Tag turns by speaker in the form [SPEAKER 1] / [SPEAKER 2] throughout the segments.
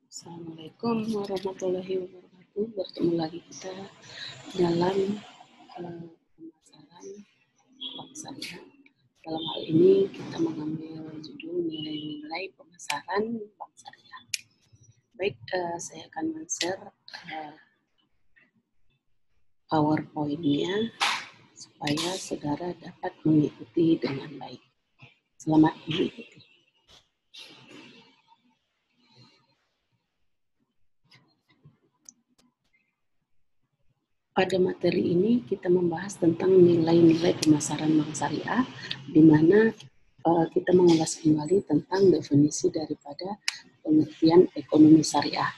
[SPEAKER 1] Assalamualaikum warahmatullahi wabarakatuh. Bertemu lagi kita dalam pemasaran bank syariah. Dalam hal ini kita mengambil judul nilai-nilai pemasaran bank syariah. Baik, saya akan men-share PowerPoint-nya supaya saudara dapat mengikuti dengan baik. Selamat mengikuti. Pada materi ini kita membahas tentang nilai-nilai pemasaran bank syariah, di mana kita mengulas kembali tentang definisi daripada pengertian ekonomi syariah.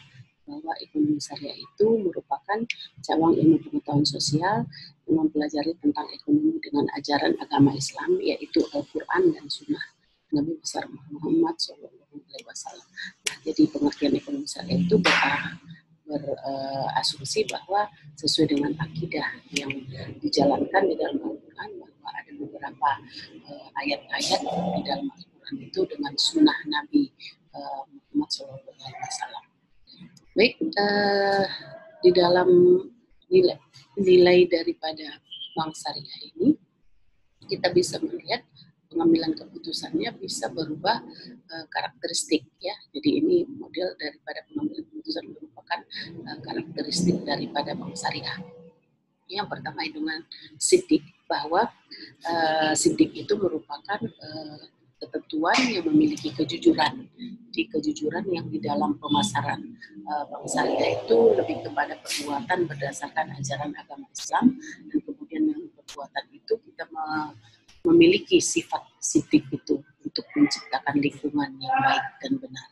[SPEAKER 1] Bahwa ekonomi syariah itu merupakan cabang ilmu pengetahuan sosial yang mempelajari tentang ekonomi dengan ajaran agama Islam, yaitu Al-Quran dan Sunnah Nabi besar Muhammad SAW. Nah, jadi pengertian ekonomi syariah itu berasumsi bahwa sesuai dengan akidah yang dijalankan di dalam Al-Quran, bahwa ada beberapa ayat-ayat di dalam Al-Quran itu dengan sunnah Nabi Muhammad SAW. Baik, di dalam nilai daripada bank syariah ini kita bisa melihat pengambilan keputusannya bisa berubah karakteristik, ya. Jadi ini model daripada pengambilan keputusan merupakan karakteristik daripada bank syariah. Yang pertama dengan sidik, bahwa sidik itu merupakan ketentuan yang memiliki kejujuran. Di kejujuran yang di dalam pemasaran bank syariah itu lebih kepada perbuatan berdasarkan ajaran agama Islam, dan kemudian dengan perbuatan itu kita memiliki sifat sidik itu untuk menciptakan lingkungan yang baik dan benar.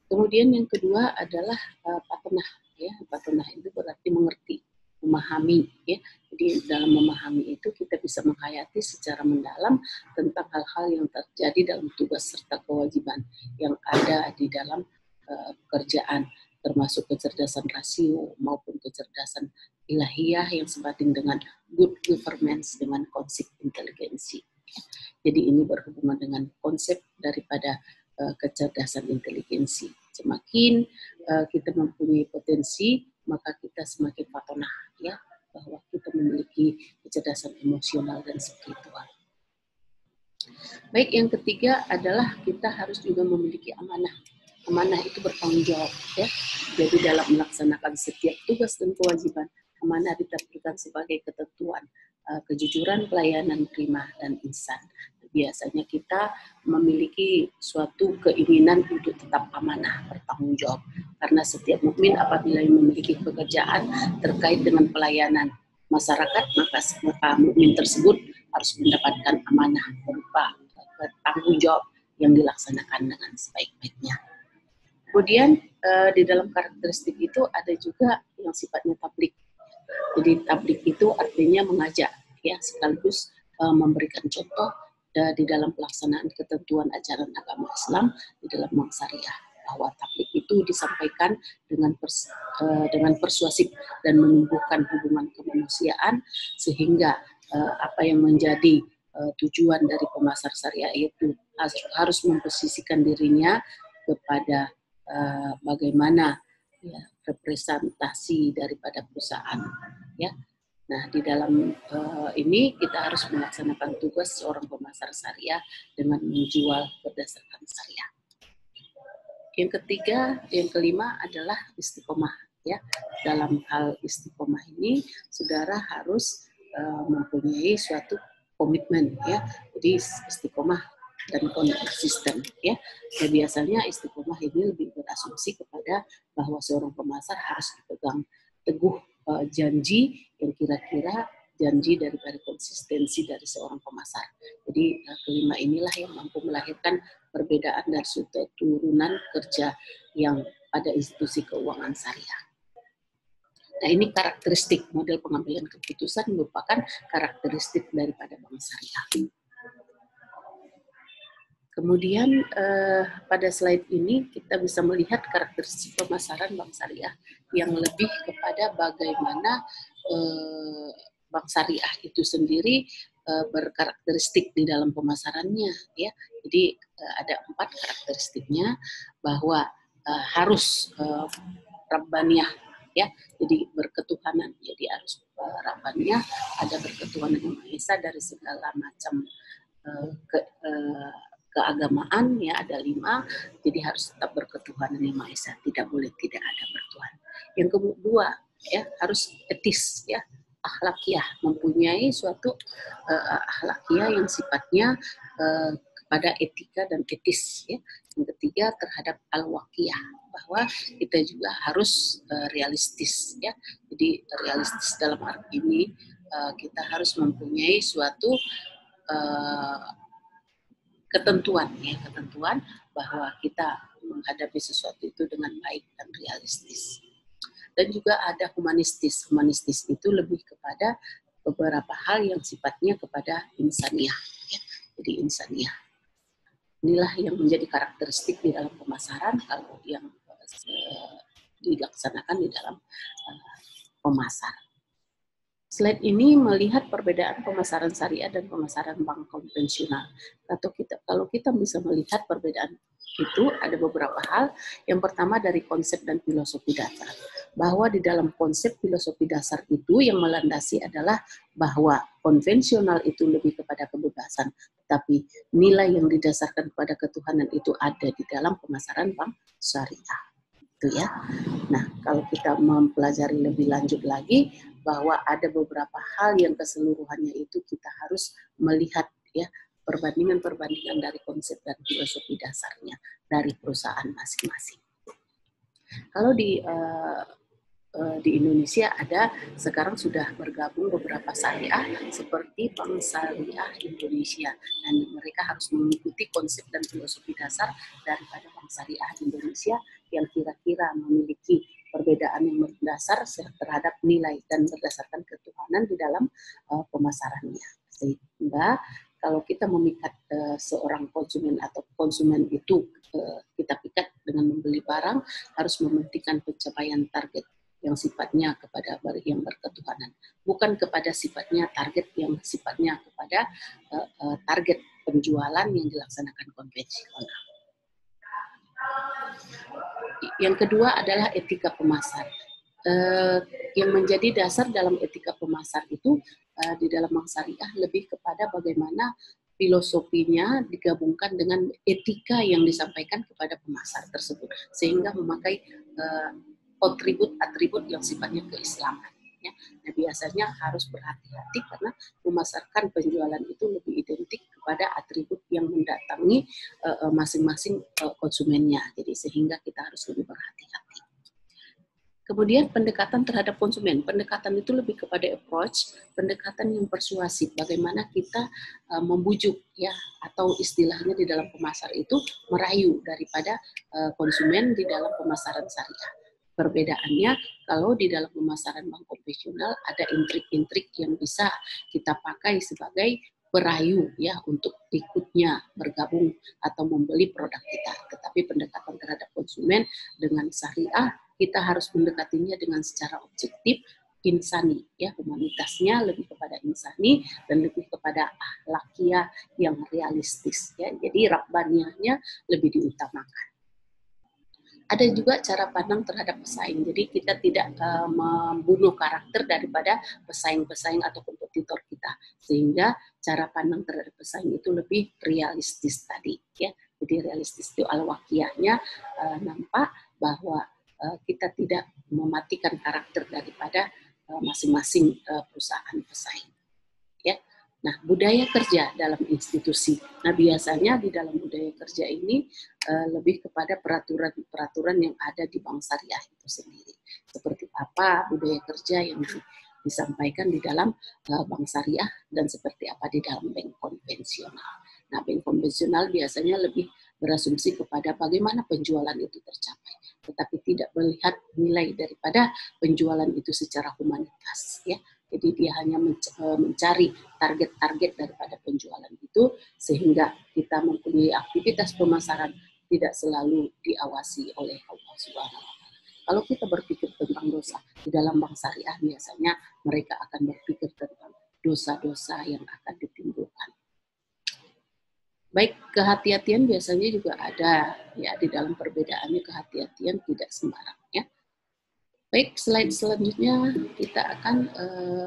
[SPEAKER 1] Kemudian yang kedua adalah patenah, ya. Patenah itu berarti mengerti, memahami, ya. Jadi dalam memahami itu kita bisa menghayati secara mendalam tentang hal-hal yang terjadi dalam tugas serta kewajiban yang ada di dalam pekerjaan, termasuk kecerdasan rasio maupun kecerdasan ilahiyah yang sebanding dengan good governance dengan konsep inteligensi. Jadi ini berhubungan dengan konsep daripada kecerdasan inteligensi. Semakin kita mempunyai potensi, maka kita semakin patonah, ya, bahwa kita memiliki kecerdasan emosional dan spiritual. Baik, yang ketiga adalah kita harus juga memiliki amanah. Amanah itu bertanggung jawab, ya. Jadi dalam melaksanakan setiap tugas dan kewajiban, amanah ditampilkan sebagai ketentuan kejujuran, pelayanan, prima, dan ihsan. Biasanya kita memiliki suatu keinginan untuk tetap amanah, bertanggung jawab. Karena setiap mukmin apabila memiliki pekerjaan terkait dengan pelayanan masyarakat, maka mukmin tersebut harus mendapatkan amanah berupa bertanggung jawab yang dilaksanakan dengan sebaik-baiknya. Kemudian di dalam karakteristik itu ada juga yang sifatnya tablik. Jadi tablik itu artinya mengajak, ya, sekaligus memberikan contoh di dalam pelaksanaan ketentuan ajaran agama Islam di dalam bank syariah, bahwa tablik itu disampaikan dengan persuasif dan menumbuhkan hubungan kemanusiaan, sehingga apa yang menjadi tujuan dari pemasar syariah itu harus memposisikan dirinya kepada bagaimana, ya, representasi daripada perusahaan, ya. Nah, di dalam ini kita harus melaksanakan tugas seorang pemasar syariah dengan menjual berdasarkan syariah. Yang kelima adalah istiqomah, ya. Dalam hal istiqomah ini, saudara harus mempunyai suatu komitmen, ya. Jadi istiqomah dan konsisten, ya. Dan biasanya istiqomah ini lebih berasumsi kepada bahwa seorang pemasar harus dipegang teguh janji yang kira-kira janji daripada konsistensi dari seorang pemasar. Jadi kelima inilah yang mampu melahirkan perbedaan dari suatu turunan kerja yang pada institusi keuangan syariah. Nah, ini karakteristik model pengambilan keputusan merupakan karakteristik daripada bank syariah. Kemudian pada slide ini kita bisa melihat karakteristik pemasaran bank syariah yang lebih kepada bagaimana bank syariah itu sendiri berkarakteristik di dalam pemasarannya, ya. Jadi ada 4 karakteristiknya, bahwa harus Rabbaniyah, ya, jadi berketuhanan, jadi harus Rabbaniyah, ada berketuhanan yang Maha Esa dari segala macam keagamaan, ya, ada 5, jadi harus tetap berketuhanan yang Maha Esa, tidak boleh tidak ada bertuhan. Yang kedua, ya, harus etis, ya, akhlakiyah, mempunyai suatu akhlakiyah yang sifatnya kepada etika dan etis, ya. Yang ketiga terhadap al-waqiyah, bahwa kita juga harus realistis, ya. Jadi realistis dalam arti ini kita harus mempunyai suatu ketentuan, ya, ketentuan bahwa kita menghadapi sesuatu itu dengan baik dan realistis. Dan juga ada humanistis. Humanistis itu lebih kepada beberapa hal yang sifatnya kepada insaniyah, ya. Jadi insaniyah. Inilah yang menjadi karakteristik di dalam pemasaran kalau yang dilaksanakan di dalam pemasaran. Slide ini melihat perbedaan pemasaran syariah dan pemasaran bank konvensional. Kalau kita bisa melihat perbedaan itu, ada beberapa hal. Yang pertama dari konsep dan filosofi dasar. Bahwa di dalam konsep filosofi dasar itu yang melandasi adalah bahwa konvensional itu lebih kepada kebebasan, tapi nilai yang didasarkan kepada ketuhanan itu ada di dalam pemasaran bank syariah. Itu, ya. Nah, kalau kita mempelajari lebih lanjut lagi, bahwa ada beberapa hal yang keseluruhannya itu kita harus melihat, ya, perbandingan dari konsep dan filosofi dasarnya dari perusahaan masing-masing. Kalau di Indonesia ada sekarang sudah bergabung beberapa syariah seperti Bank Syariah Indonesia, dan mereka harus mengikuti konsep dan filosofi dasar daripada Bank Syariah Indonesia yang kira-kira memiliki perbedaan yang mendasar terhadap nilai dan berdasarkan ketuhanan di dalam pemasarannya. Sehingga kalau kita memikat seorang konsumen atau konsumen itu kita pikat dengan membeli barang, harus mementingkan pencapaian target yang sifatnya kepada yang berketuhanan, bukan kepada sifatnya target yang sifatnya kepada target penjualan yang dilaksanakan konvensional. Yang kedua adalah etika pemasar. Yang menjadi dasar dalam etika pemasar itu di dalam bank syariah lebih kepada bagaimana filosofinya digabungkan dengan etika yang disampaikan kepada pemasar tersebut, sehingga memakai atribut yang sifatnya keislaman. Ya. Nah, biasanya harus berhati-hati karena memasarkan penjualan itu lebih identik kepada atribut yang mendatangi masing-masing konsumennya. Jadi sehingga kita harus lebih berhati-hati. Kemudian pendekatan terhadap konsumen. Pendekatan itu lebih kepada approach, pendekatan yang persuasif. Bagaimana kita membujuk, ya, atau istilahnya di dalam pemasar itu merayu daripada konsumen di dalam pemasaran syariah. Perbedaannya kalau di dalam pemasaran bank konvensional ada intrik-intrik yang bisa kita pakai sebagai perayu, ya, untuk ikutnya bergabung atau membeli produk kita. Tetapi pendekatan terhadap konsumen dengan syariah kita harus mendekatinya dengan secara objektif, insani, ya, humanitasnya lebih kepada insani dan lebih kepada akhlakiyah yang realistis, ya. Jadi rabbaniyahnya lebih diutamakan. Ada juga cara pandang terhadap pesaing. Jadi kita tidak membunuh karakter daripada pesaing-pesaing atau kompetitor kita, sehingga cara pandang terhadap pesaing itu lebih realistis tadi, ya. Jadi realistis itu al-waqiyahnya nampak bahwa kita tidak mematikan karakter daripada masing-masing perusahaan pesaing, ya. Nah, budaya kerja dalam institusi. Nah, biasanya di dalam budaya kerja ini lebih kepada peraturan-peraturan yang ada di bank syariah itu sendiri. Seperti apa budaya kerja yang disampaikan di dalam bank syariah dan seperti apa di dalam bank konvensional. Nah, bank konvensional biasanya lebih berasumsi kepada bagaimana penjualan itu tercapai, tetapi tidak melihat nilai daripada penjualan itu secara humanitas, ya. Jadi dia hanya mencari target-target daripada penjualan itu, sehingga kita mempunyai aktivitas pemasaran tidak selalu diawasi oleh Allah Subhanahu wa Ta'ala. Kalau kita berpikir tentang dosa di dalam bank syariah, biasanya mereka akan berpikir tentang dosa-dosa yang akan ditimbulkan. Baik, kehati-hatian biasanya juga ada ya, di dalam perbedaannya kehati-hatian tidak sembarang ya. Baik, slide selanjutnya kita akan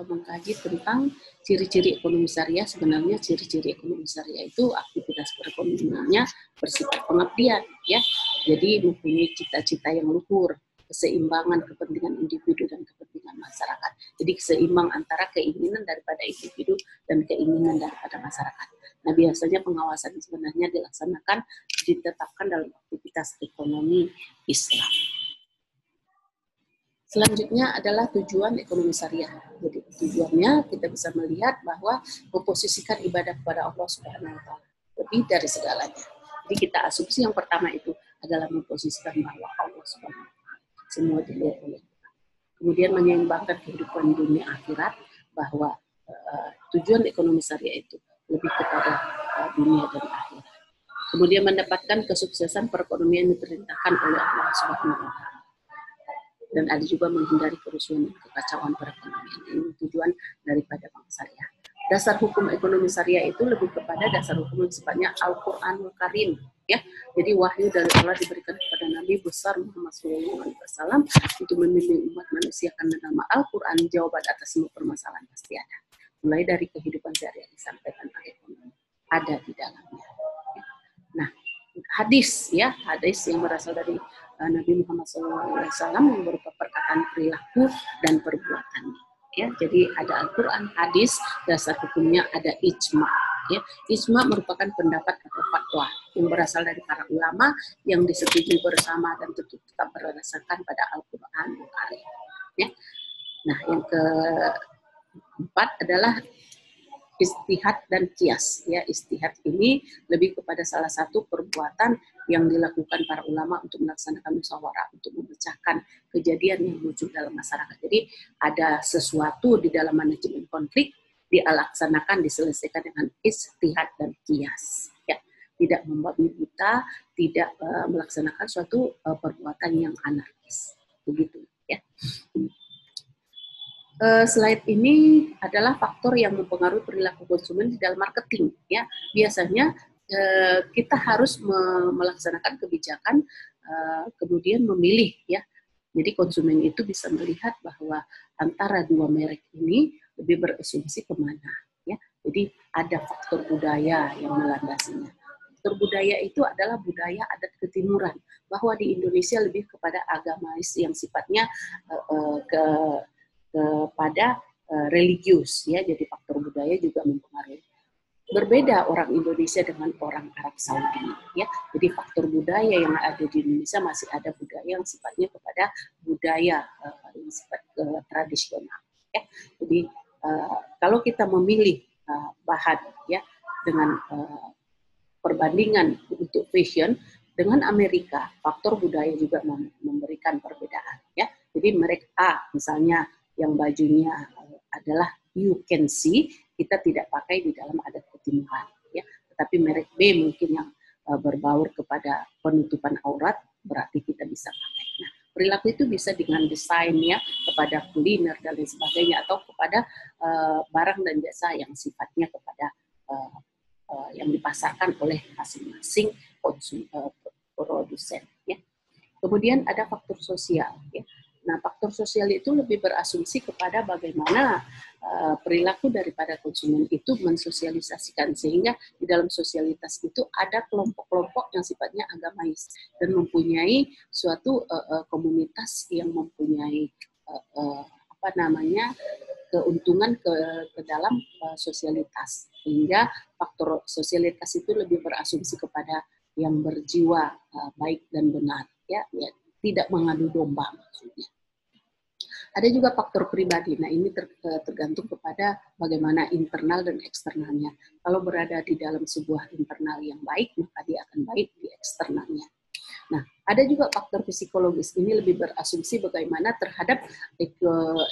[SPEAKER 1] mengkaji tentang ciri-ciri ekonomi syariah. Sebenarnya ciri-ciri ekonomi syariah itu aktivitas perekonomiannya bersifat pengabdian ya. Jadi mempunyai cita-cita yang luhur, keseimbangan kepentingan individu dan kepentingan masyarakat. Jadi seimbang antara keinginan daripada individu dan keinginan daripada masyarakat. Nah, biasanya pengawasan sebenarnya ditetapkan dalam aktivitas ekonomi Islam. Selanjutnya adalah tujuan ekonomi syariah. Jadi tujuannya kita bisa melihat bahwa memposisikan ibadah kepada Allah Subhanahu wa taala lebih dari segalanya. Jadi kita asumsi yang pertama itu adalah memposisikan bahwa Allah Subhanahu wa taala semua dilihat oleh kita. Kemudian menyeimbangkan kehidupan dunia akhirat, bahwa tujuan ekonomi syariah itu lebih kepada dunia dan akhirat. Kemudian mendapatkan kesuksesan perekonomian yang diperintahkan oleh Allah Subhanahu wa taala. Dan ada juga menghindari kerusuhan dan kekacauan perekonomian. Ini tujuan daripada bank syariah. Dasar hukum ekonomi syariah itu lebih kepada dasar hukum yang sifatnya Al-Qur'anul Karim, ya. Jadi wahyu dari Allah diberikan kepada Nabi besar Muhammad SAW untuk membimbing umat manusia, karena nama Al-Qur'an jawaban atas semua permasalahan pasti ada. Mulai dari kehidupan syariah disampaikan oleh ekonomi ada di dalamnya. Nah, hadis yang berasal dari Nabi Muhammad SAW yang berupa perkataan perilaku dan perbuatan. Ya, jadi ada Al-Quran, hadis, dasar hukumnya ada ijma. Ya, ijma merupakan pendapat atau fatwa yang berasal dari para ulama yang disetujui bersama dan tetap berdasarkan pada Al-Quran. Ya. Nah, yang keempat adalah istihad dan kias. Ya, istihad ini lebih kepada salah satu perbuatan yang dilakukan para ulama untuk melaksanakan musyawarah, untuk memecahkan kejadian yang muncul dalam masyarakat. Jadi ada sesuatu di dalam manajemen konflik dilaksanakan, diselesaikan dengan istihad dan kias. Ya, tidak membabi buta, tidak melaksanakan suatu perbuatan yang anarkis. Begitu ya. Slide ini adalah faktor yang mempengaruhi perilaku konsumen di dalam marketing. Ya, biasanya kita harus melaksanakan kebijakan, kemudian memilih. Ya, jadi konsumen itu bisa melihat bahwa antara dua merek ini lebih berasumsi kemana. Ya, jadi ada faktor budaya yang melandasinya. Faktor budaya itu adalah budaya adat ketimuran, bahwa di Indonesia lebih kepada agamais yang sifatnya kepada religius, ya. Jadi faktor budaya juga mempengaruhi. Berbeda orang Indonesia dengan orang Arab Saudi, ya. Jadi faktor budaya yang ada di Indonesia masih ada budaya yang sifatnya kepada budaya yang sifat tradisional, ya. Jadi kalau kita memilih bahan, ya, dengan perbandingan untuk fashion dengan Amerika, faktor budaya juga memberikan perbedaan, ya. Jadi merek A misalnya yang bajunya adalah you can see, kita tidak pakai di dalam adat ketimuran, ya. Tetapi merek B mungkin yang berbaur kepada penutupan aurat, berarti kita bisa pakai. Nah, perilaku itu bisa dengan desainnya kepada kuliner dan lain sebagainya, atau kepada barang dan jasa yang sifatnya kepada yang dipasarkan oleh masing-masing produsen. Ya. Kemudian ada faktor sosial. Ya. Nah, faktor sosial itu lebih berasumsi kepada bagaimana perilaku daripada konsumen itu mensosialisasikan, sehingga di dalam sosialitas itu ada kelompok-kelompok yang sifatnya agamais dan mempunyai suatu komunitas yang mempunyai keuntungan ke dalam sosialitas, sehingga faktor sosialitas itu lebih berasumsi kepada yang berjiwa baik dan benar, ya, tidak mengadu domba maksudnya. Ada juga faktor pribadi. Nah, ini tergantung kepada bagaimana internal dan eksternalnya. Kalau berada di dalam sebuah internal yang baik, maka dia akan baik di eksternalnya. Nah, ada juga faktor psikologis. Ini lebih berasumsi bagaimana terhadap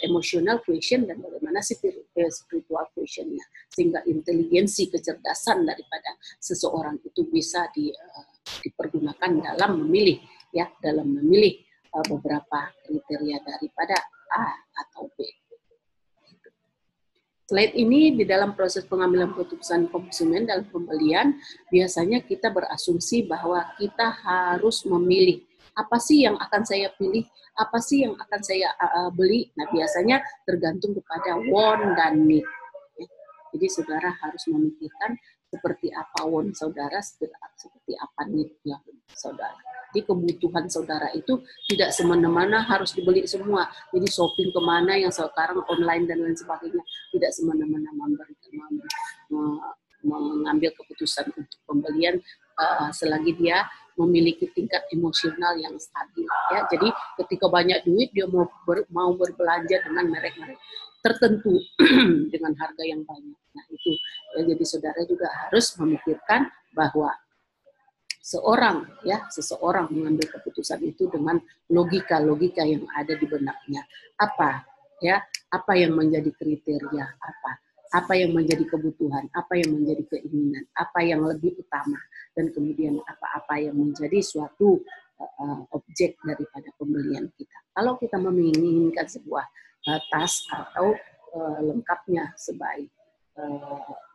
[SPEAKER 1] emotional quotient dan bagaimana spiritual quotient-nya, sehingga inteligensi, kecerdasan daripada seseorang itu bisa dipergunakan dalam memilih, ya, dalam memilih beberapa kriteria daripada A atau B. Selain ini, di dalam proses pengambilan keputusan konsumen dalam pembelian, biasanya kita berasumsi bahwa kita harus memilih apa sih yang akan saya pilih, apa sih yang akan saya beli. Nah, biasanya tergantung kepada want dan need. Jadi saudara harus memikirkan seperti apa want saudara, seperti apa need-nya saudara. Jadi kebutuhan saudara itu tidak semena-mena harus dibeli semua. Jadi shopping kemana yang sekarang online dan lain sebagainya, tidak semena-mena mengambil keputusan untuk pembelian selagi dia memiliki tingkat emosional yang stabil. Ya, jadi ketika banyak duit dia mau berbelanja dengan merek-merek tertentu dengan harga yang banyak. Nah itu ya, jadi saudara juga harus memikirkan bahwa seseorang mengambil keputusan itu dengan logika yang ada di benaknya. Apa yang menjadi kriteria, apa yang menjadi kebutuhan, apa yang menjadi keinginan, apa yang lebih utama, dan kemudian apa yang menjadi suatu objek daripada pembelian kita. Kalau kita menginginkan sebuah tas atau lengkapnya sebaik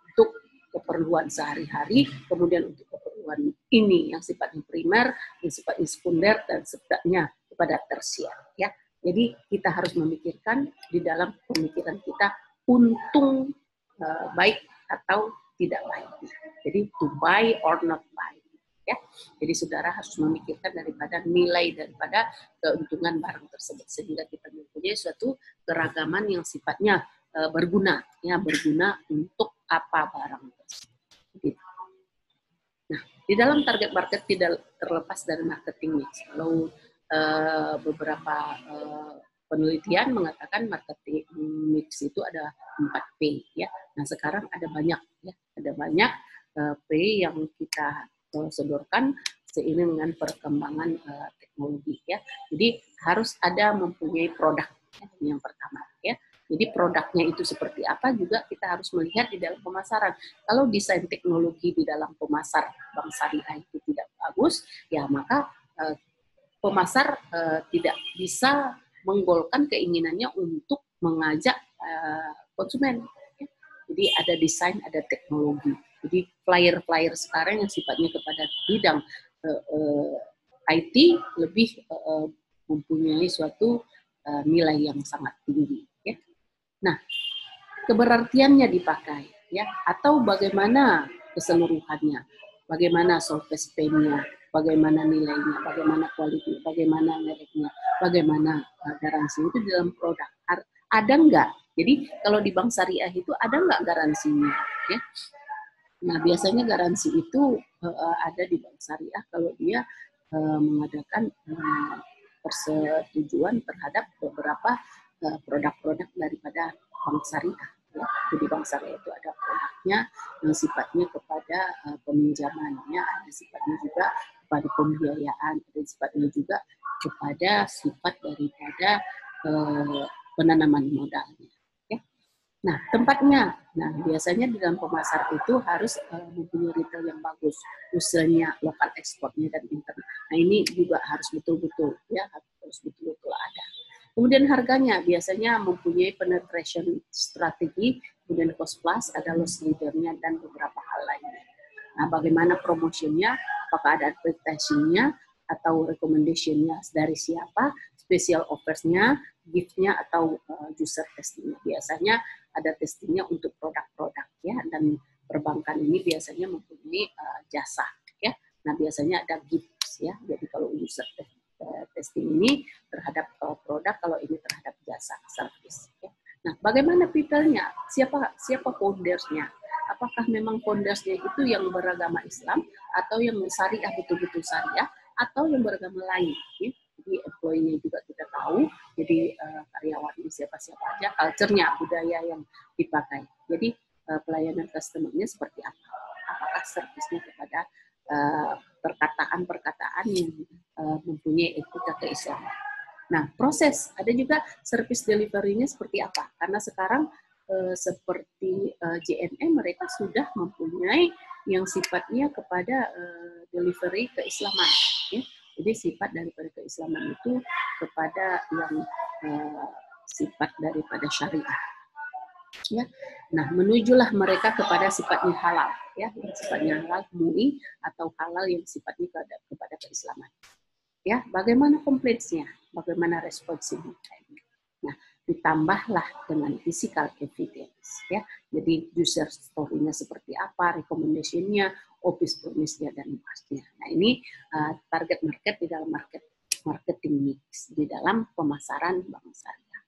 [SPEAKER 1] untuk keperluan sehari-hari, kemudian untuk keperluan ini yang sifatnya primer, yang sifatnya sekunder, dan sifatnya kepada tersier. Ya, jadi kita harus memikirkan di dalam pemikiran kita untung baik atau tidak baik. Jadi to buy or not buy. Ya, jadi saudara harus memikirkan daripada nilai daripada keuntungan barang tersebut sehingga kita mempunyai suatu keragaman yang sifatnya berguna untuk apa barang tersebut. Nah, di dalam target market tidak terlepas dari marketing mix. Kalau beberapa penelitian mengatakan marketing mix itu ada 4P ya. Nah, sekarang ada banyak P yang kita sodorkan seiring dengan perkembangan teknologi ya. Jadi harus ada mempunyai produk yang pertama ya. Jadi produknya itu seperti apa juga kita harus melihat di dalam pemasaran. Kalau desain teknologi di dalam pemasar bank syariah itu tidak bagus, ya maka pemasar tidak bisa menggolkan keinginannya untuk mengajak konsumen. Jadi ada desain, ada teknologi. Jadi flyer-flyer sekarang yang sifatnya kepada bidang IT lebih mempunyai suatu nilai yang sangat tinggi. Ya. Nah, keberartiannya dipakai, ya, atau bagaimana keseluruhannya, bagaimana surface pen-nya, bagaimana nilainya, bagaimana quality, bagaimana mereknya, bagaimana garansi itu dalam produk. Ada nggak? Jadi kalau di bank syariah itu ada nggak garansinya? Ya? Nah, biasanya garansi itu ada di bank syariah kalau dia mengadakan persetujuan terhadap beberapa produk-produk daripada bank syariah. Ya. Jadi bank syariah itu ada produknya yang sifatnya kepada peminjamannya, ada sifatnya juga kepada pembiayaan, ada sifatnya juga kepada sifat daripada penanaman modalnya. Nah, tempatnya. Nah, biasanya di dalam pemasar itu harus mempunyai retail yang bagus, usulnya lokal ekspornya dan internet. Nah, ini juga harus betul-betul ya, harus betul-betul ada. Kemudian harganya biasanya mempunyai penetration strategi, kemudian cost plus, ada loss leader-nya dan beberapa hal lainnya. Nah, bagaimana promotionnya? Apakah ada advertising-nya atau recommendation-nya dari siapa? Special offers-nya, gift-nya atau user testing-nya. Biasanya ada testingnya untuk produk-produk ya, dan perbankan ini biasanya mempunyai jasa ya. Nah, biasanya ada gifts ya. Jadi kalau user testing ini terhadap produk, kalau ini terhadap jasa service ya. Nah, bagaimana people-nya? Siapa founders-nya? Apakah memang founders-nya itu yang beragama Islam atau yang syariah betul-betul syariah atau yang beragama lain ya? Jadi employee-nya juga kita tahu, jadi karyawannya siapa-siapa aja, culture-nya, budaya yang dipakai. Jadi pelayanan customer-nya seperti apa? Apakah service-nya kepada perkataan-perkataan yang mempunyai etika keislaman. Nah, proses, ada juga service delivery-nya seperti apa? Karena sekarang seperti JNE mereka sudah mempunyai yang sifatnya kepada delivery keislaman. Ya. Jadi sifat daripada keislaman itu kepada yang sifat daripada syariah. Ya, nah menujulah mereka kepada sifatnya halal, ya, sifatnya halal MUI atau halal yang sifatnya kepada keislaman. Ya, bagaimana komplitsnya, bagaimana responsifnya. Nah, ditambahlah dengan physical evidence, ya. Jadi user story-nya seperti apa, recommendation-nya, office promise-nya dan pastinya. Nah, ini target market di dalam marketing mix di dalam pemasaran bank syariah.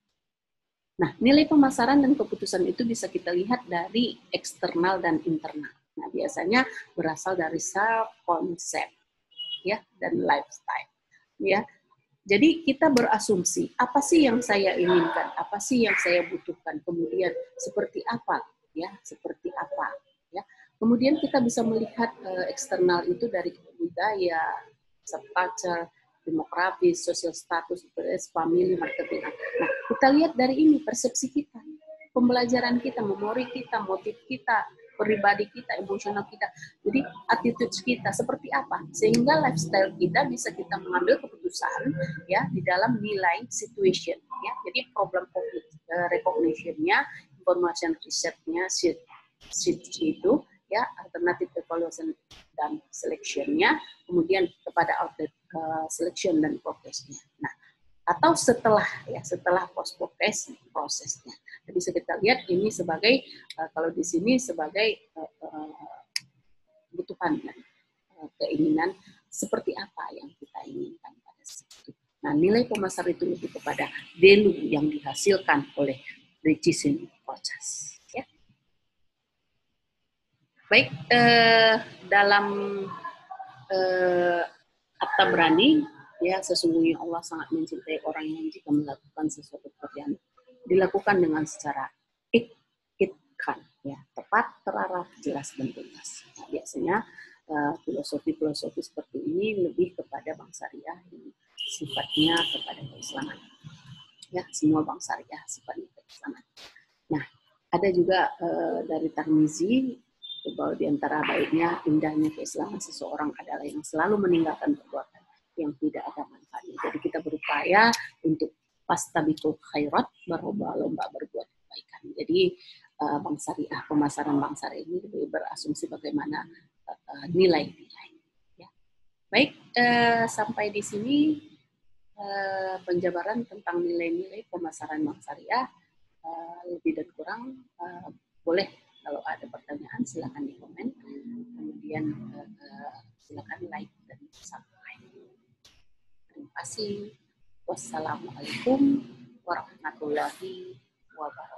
[SPEAKER 1] Nah, nilai pemasaran dan keputusan itu bisa kita lihat dari eksternal dan internal. Nah, biasanya berasal dari self concept, ya, dan lifestyle, ya. Jadi kita berasumsi, apa sih yang saya inginkan, apa sih yang saya butuhkan, kemudian seperti apa, ya, seperti apa, ya. Kemudian kita bisa melihat eksternal itu dari budaya, subculture, demografis, social status, family, marketing. Nah, kita lihat dari ini persepsi kita, pembelajaran kita, memori kita, motif kita, pribadi kita, emosional kita. Jadi attitude kita seperti apa sehingga lifestyle kita bisa kita mengambil keputusan ya di dalam nilai situation ya. Jadi problem recognition-nya, information research-nya, itu ya, alternative evaluation dan selection-nya, kemudian kepada outlet selection dan progress-nya. Nah, atau setelah post progress prosesnya. Jadi bisa kita lihat ini sebagai kalau di sini sebagai kebutuhan dan keinginan seperti apa yang kita inginkan pada saat itu. Nah, nilai pemasar itu lebih kepada value yang dihasilkan oleh decision process. Ya. Baik, dalam At-Tabrani, ya, sesungguhnya Allah sangat mencintai orang yang jika melakukan sesuatu pekerjaan dilakukan dengan secara itkan, ya, tepat, terarah, jelas dan tuntas. Nah, biasanya filosofi-filosofi seperti ini lebih kepada bank syariah yang sifatnya kepada keislaman. Ya, semua bank syariah sifatnya keislaman. Nah, ada juga dari Tirmizi bahwa di antara baiknya indahnya keislaman seseorang adalah yang selalu meninggalkan perbuatan yang tidak ada manfaatnya. Jadi kita berupaya untuk fastabiqul khairat, berlomba-lomba berbuat kebaikan. Jadi bank syariah, pemasaran bank syariah ini lebih berasumsi bagaimana nilai-nilai. Ya. Baik, sampai di sini penjabaran tentang nilai-nilai pemasaran bank syariah. Lebih dan kurang boleh kalau ada pertanyaan silakan di komen, kemudian silakan like dan subscribe. Terima kasih. Wassalamualaikum warahmatullahi wabarakatuh.